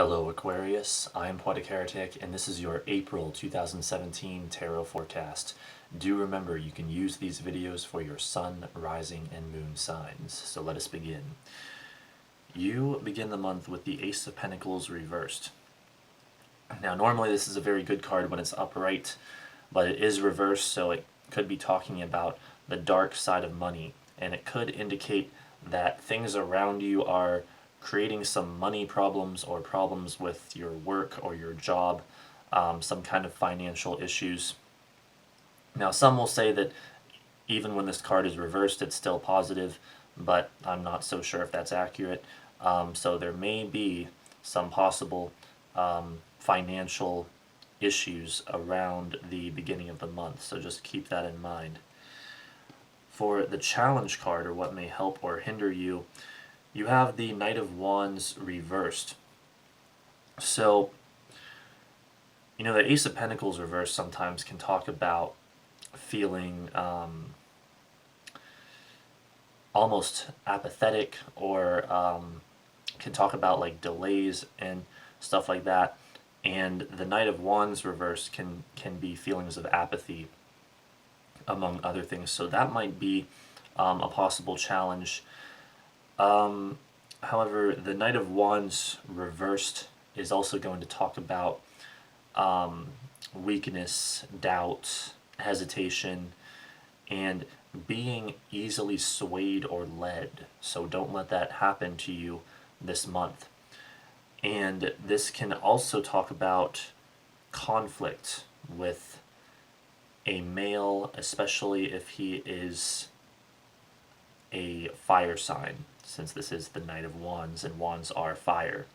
Hello Aquarius, I am Poetic Heretic, and this is your April 2017 Tarot Forecast. Do remember you can use these videos for your sun, rising, and moon signs. So let us begin. You begin the month with the Ace of Pentacles reversed. Now normally this is a very good card when it's upright, but it is reversed, so it could be talking about the dark side of money, and it could indicate that things around you are creating some money problems or problems with your work or your job, some kind of financial issues. Now some will say that even when this card is reversed it's still positive, but I'm not so sure if that's accurate. So there may be some possible financial issues around the beginning of the month, so just keep that in mind. For the challenge card, or what may help or hinder you, you have the Knight of Wands reversed. So, you know, the Ace of Pentacles reversed sometimes can talk about feeling almost apathetic, or can talk about like delays and stuff like that. And the Knight of Wands reversed can be feelings of apathy, among other things. So that might be a possible challenge. However, the Knight of Wands reversed is also going to talk about weakness, doubt, hesitation, and being easily swayed or led. So don't let that happen to you this month. And this can also talk about conflict with a male, especially if he is a fire sign, since this is the Knight of Wands, and wands are fire.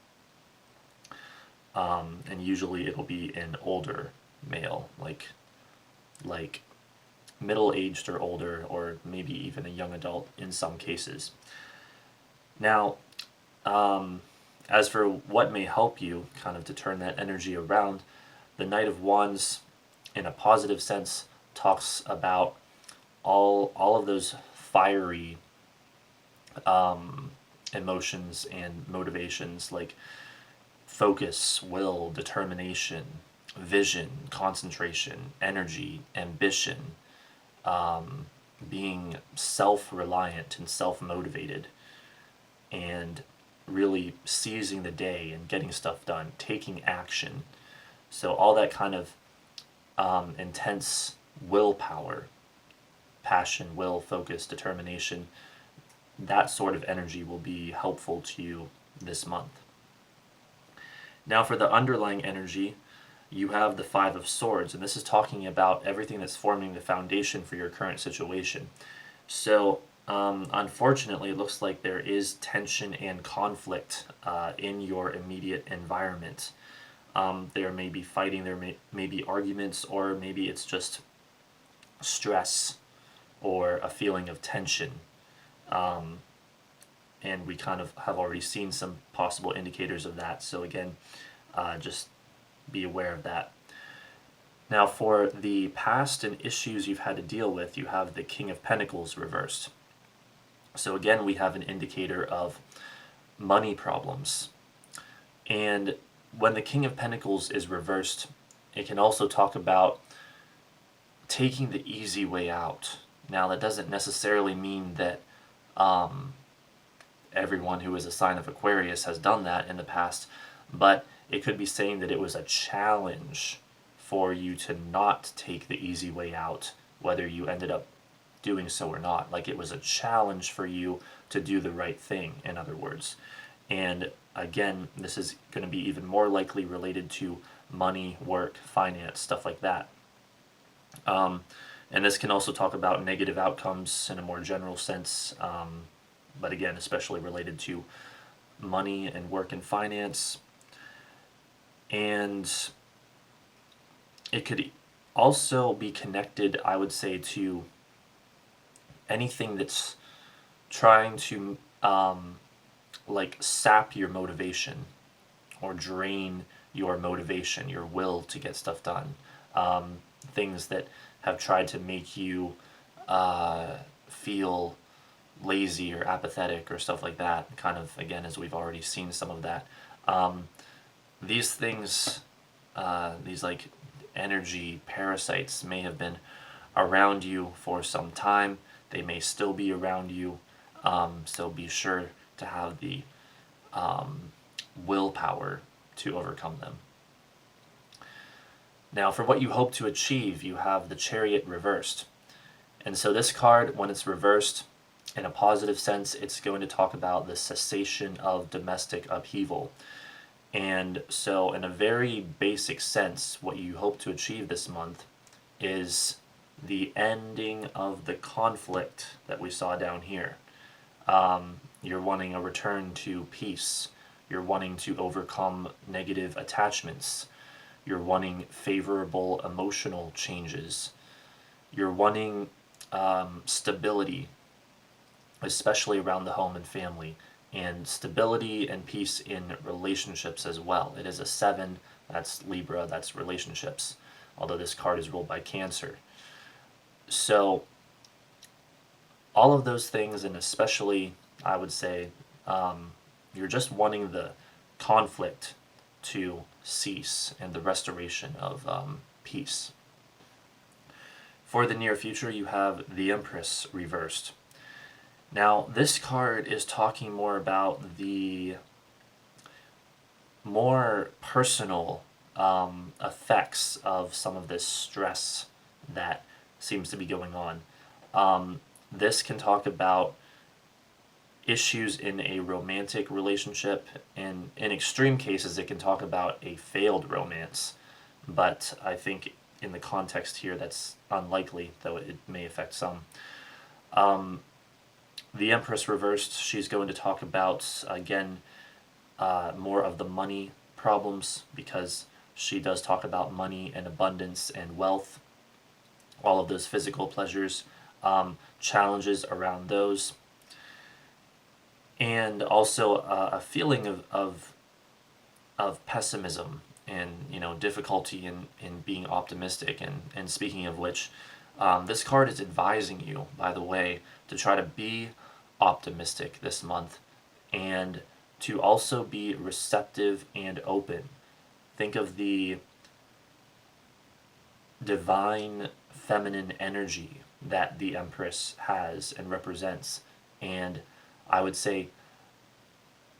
And usually it'll be an older male, like middle-aged or older, or maybe even a young adult in some cases. Now, as for what may help you kind of to turn that energy around, the Knight of Wands, in a positive sense, talks about all of those fiery emotions and motivations, like focus, will, determination, vision, concentration, energy, ambition, being self-reliant and self-motivated, and really seizing the day and getting stuff done, taking action. So all that kind of intense willpower, passion, will, focus, determination, that sort of energy will be helpful to you this month. Now for the underlying energy, you have the Five of Swords, and this is talking about everything that's forming the foundation for your current situation. So unfortunately, it looks like there is tension and conflict in your immediate environment. There may be fighting, there may be arguments, or maybe it's just stress or a feeling of tension. And we kind of have already seen some possible indicators of that. So again, just be aware of that. Now for the past and issues you've had to deal with, you have the King of Pentacles reversed. So again, we have an indicator of money problems. And when the King of Pentacles is reversed, it can also talk about taking the easy way out. Now that doesn't necessarily mean that everyone who is a sign of Aquarius has done that in the past, but it could be saying that it was a challenge for you to not take the easy way out, whether you ended up doing so or not. Like it was a challenge for you to do the right thing, in other words. And again, this is going to be even more likely related to money, work, finance, stuff like that. And this can also talk about negative outcomes in a more general sense, but again, especially related to money and work and finance. And it could also be connected, I would say, to anything that's trying to like sap your motivation or drain your motivation, your will to get stuff done. Things that have tried to make you feel lazy or apathetic or stuff like that, kind of, again, as we've already seen some of that. these things, these like energy parasites may have been around you for some time. They may still be around you, so be sure to have the willpower to overcome them. Now, for what you hope to achieve, you have the Chariot reversed. And so this card, when it's reversed, in a positive sense, it's going to talk about the cessation of domestic upheaval. And so in a very basic sense, what you hope to achieve this month is the ending of the conflict that we saw down here. You're wanting a return to peace. You're wanting to overcome negative attachments. You're wanting favorable emotional changes. You're wanting stability, especially around the home and family, and stability and peace in relationships as well. It is a 7, that's Libra, that's relationships, although this card is ruled by Cancer. So all of those things, and especially, I would say, you're just wanting the conflict to cease and the restoration of peace. For the near future, you have the Empress reversed. Now, this card is talking more about the more personal effects of some of this stress that seems to be going on. This can talk about issues in a romantic relationship, and in extreme cases it can talk about a failed romance, but I think in the context here that's unlikely, though it may affect some. The Empress reversed, she's going to talk about, again, more of the money problems, because she does talk about money and abundance and wealth, all of those physical pleasures, challenges around those, and also a feeling of pessimism and difficulty in being optimistic. And speaking of which, this card is advising you, by the way, to try to be optimistic this month and to also be receptive and open. Think of the divine feminine energy that the Empress has and represents, and I would say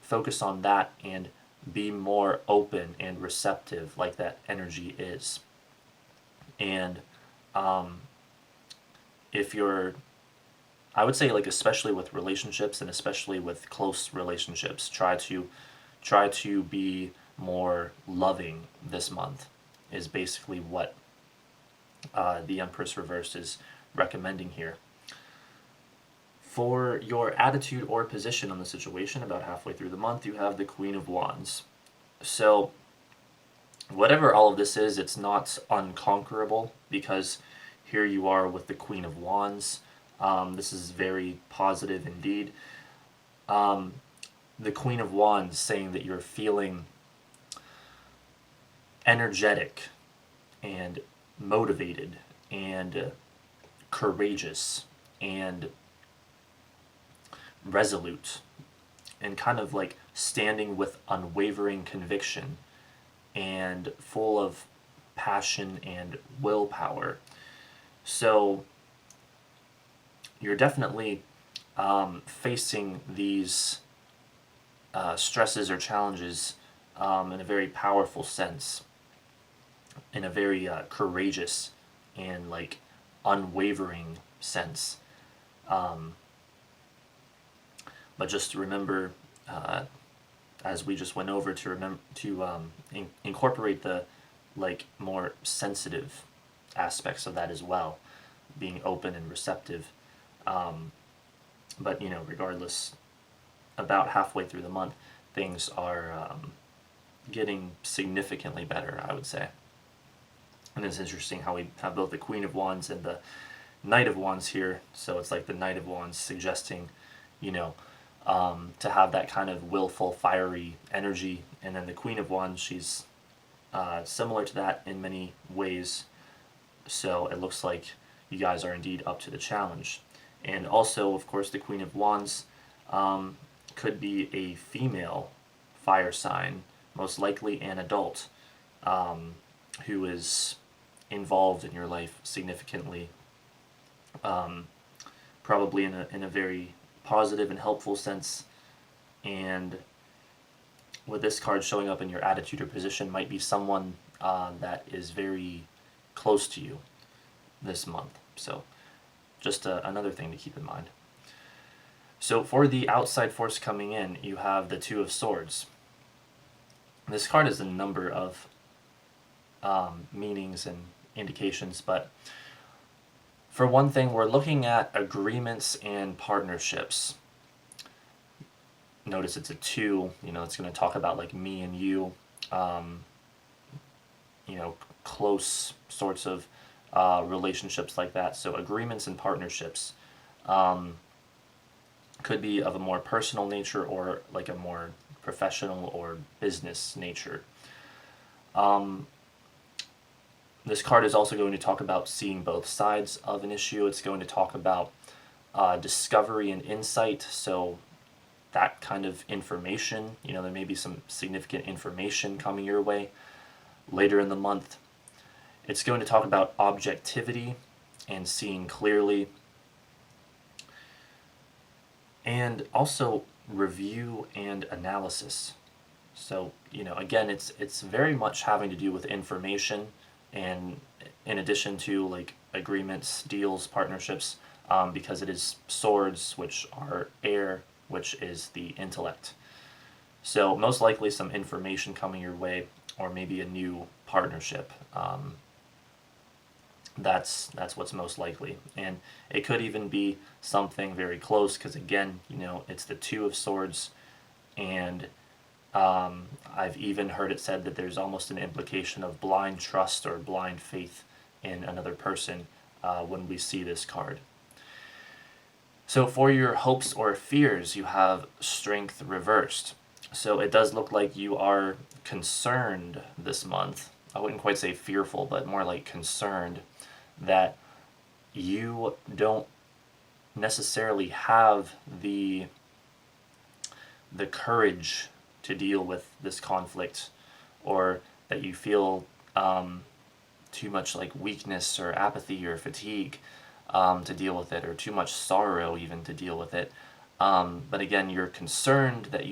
focus on that and be more open and receptive like that energy is. And if you're, I would say, like, especially with relationships and especially with close relationships, try to be more loving this month is basically what the Empress reversed is recommending here. For your attitude or position on the situation, about halfway through the month, you have the Queen of Wands. So whatever all of this is, it's not unconquerable, because here you are with the Queen of Wands. This is very positive indeed. The Queen of Wands saying that you're feeling energetic and motivated and courageous and resolute and kind of like standing with unwavering conviction and full of passion and willpower. So you're definitely facing these stresses or challenges in a very powerful sense, in a very courageous and like unwavering sense. But just remember, as we just went over, to remember to incorporate the like more sensitive aspects of that as well, being open and receptive. But regardless, about halfway through the month, things are getting significantly better, I would say. And it's interesting how we have both the Queen of Wands and the Knight of Wands here. So it's like the Knight of Wands suggesting, to have that kind of willful, fiery energy. And then the Queen of Wands, she's similar to that in many ways. So it looks like you guys are indeed up to the challenge. And also, of course, the Queen of Wands could be a female fire sign, most likely an adult who is involved in your life significantly, probably in a very positive and helpful sense. And with this card showing up in your attitude or position, might be someone that is very close to you this month. So just another thing to keep in mind. So for the outside force coming in, you have the Two of Swords. This card has a number of meanings and indications, but for one thing, we're looking at agreements and partnerships. Notice it's a 2, it's going to talk about like me and you, close sorts of relationships like that. So agreements and partnerships could be of a more personal nature or like a more professional or business nature. This card is also going to talk about seeing both sides of an issue. It's going to talk about discovery and insight. So that kind of information, there may be some significant information coming your way later in the month. It's going to talk about objectivity and seeing clearly, and also review and analysis. So, again, it's very much having to do with information, and in addition to like agreements, deals, partnerships, because it is swords, which are air, which is the intellect. So most likely some information coming your way, or maybe a new partnership. That's what's most likely. And it could even be something very close, because again, it's the Two of Swords, and I've even heard it said that there's almost an implication of blind trust or blind faith in another person when we see this card. So for your hopes or fears, you have Strength reversed. So it does look like you are concerned this month. I wouldn't quite say fearful, but more like concerned that you don't necessarily have the courage to deal with this conflict, or that you feel too much like weakness or apathy or fatigue to deal with it, or too much sorrow even to deal with it. But again, you're concerned that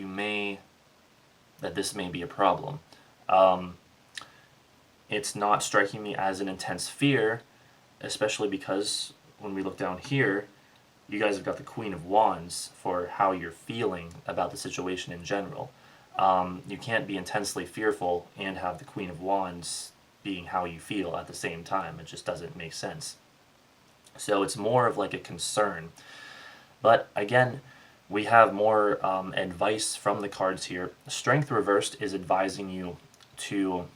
this may be a problem. It's not striking me as an intense fear, especially because when we look down here, you guys have got the Queen of Wands for how you're feeling about the situation in general. You can't be intensely fearful and have the Queen of Wands being how you feel at the same time. It just doesn't make sense. So it's more of like a concern. But again, we have more advice from the cards here. Strength reversed is advising you to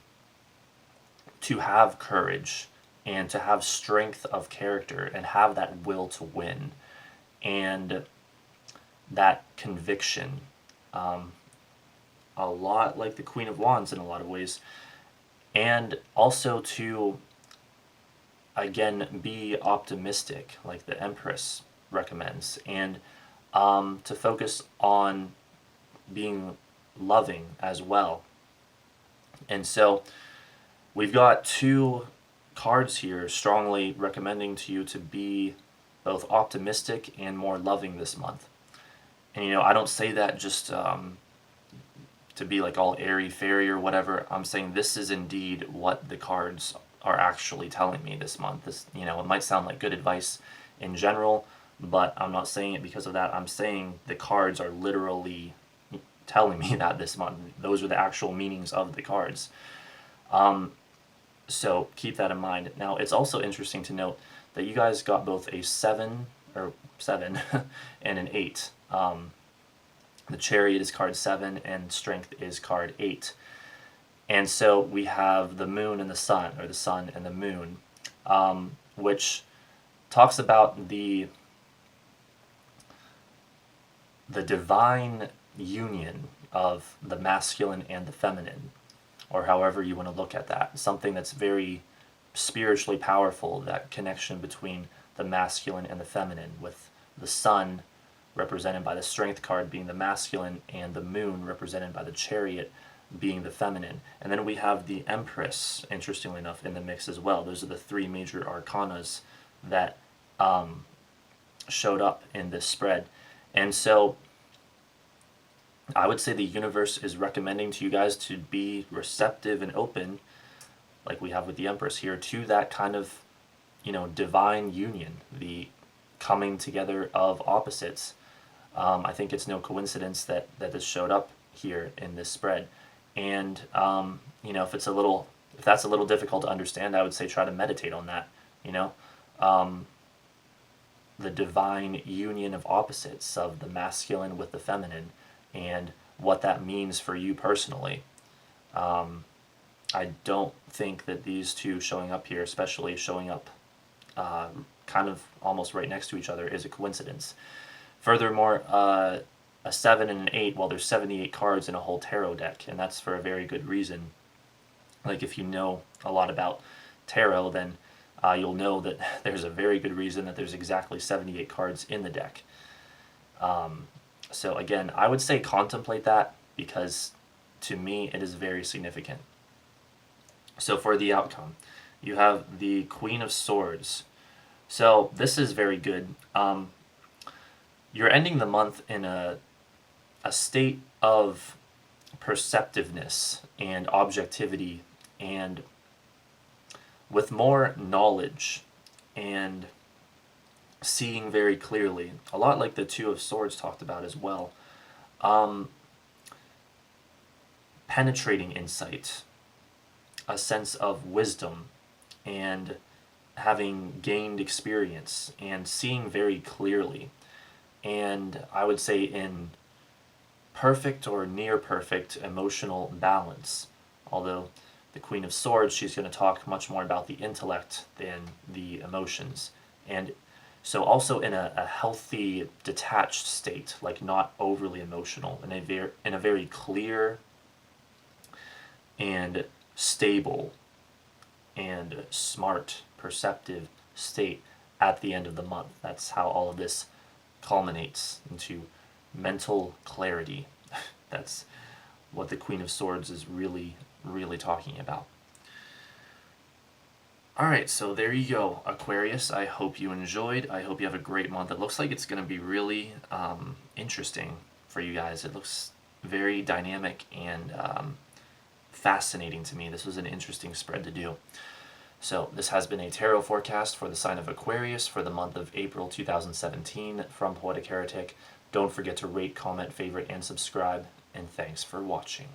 have courage and to have strength of character and have that will to win and that conviction. A lot like the Queen of Wands in a lot of ways. And also to, again, be optimistic like the Empress recommends, and to focus on being loving as well. And so we've got two cards here strongly recommending to you to be both optimistic and more loving this month. And I don't say that just to be like all airy-fairy or whatever. I'm saying this is indeed what the cards are actually telling me this month. This, it might sound like good advice in general, but I'm not saying it because of that. I'm saying the cards are literally telling me that this month. Those are the actual meanings of the cards. So keep that in mind. Now, it's also interesting to note that you guys got both a 7 and an 8. The Chariot is card 7 and Strength is card 8. And so we have the Moon and the Sun, or the Sun and the Moon, which talks about the divine union of the masculine and the feminine, or however you want to look at that. Something that's very spiritually powerful, that connection between the masculine and the feminine, with the Sun represented by the Strength card being the masculine and the Moon represented by the Chariot being the feminine. And then we have the Empress, interestingly enough, in the mix as well. Those are the three major arcanas that showed up in this spread. And so I would say the universe is recommending to you guys to be receptive and open, like we have with the Empress here, to that kind of, divine union, the coming together of opposites. I think it's no coincidence that this showed up here in this spread. And if that's a little difficult to understand, I would say try to meditate on that. The divine union of opposites, of the masculine with the feminine, and what that means for you personally. I don't think that these two showing up here, especially showing up kind of almost right next to each other, is a coincidence. Furthermore, a 7 and an 8, well, there's 78 cards in a whole tarot deck, and that's for a very good reason. Like, if you know a lot about tarot, then you'll know that there's a very good reason that there's exactly 78 cards in the deck. So again, I would say contemplate that, because to me it is very significant. So for the outcome, you have the Queen of Swords. So this is very good. You're ending the month in a state of perceptiveness and objectivity, and with more knowledge and seeing very clearly, a lot like the Two of Swords talked about as well. Penetrating insight, a sense of wisdom, and having gained experience and seeing very clearly. And I would say in perfect or near perfect emotional balance. Although the Queen of Swords, she's going to talk much more about the intellect than the emotions. And so also in a healthy, detached state, like not overly emotional, in a very clear and stable and smart, perceptive state at the end of the month. That's how all of this culminates into mental clarity. That's what the Queen of Swords is really, really talking about. Alright, so there you go, Aquarius. I hope you enjoyed. I hope you have a great month. It looks like it's going to be really interesting for you guys. It looks very dynamic and fascinating to me. This was an interesting spread to do. So this has been a tarot forecast for the sign of Aquarius for the month of April 2017 from Poetic Heretic. Don't forget to rate, comment, favorite, and subscribe, and thanks for watching.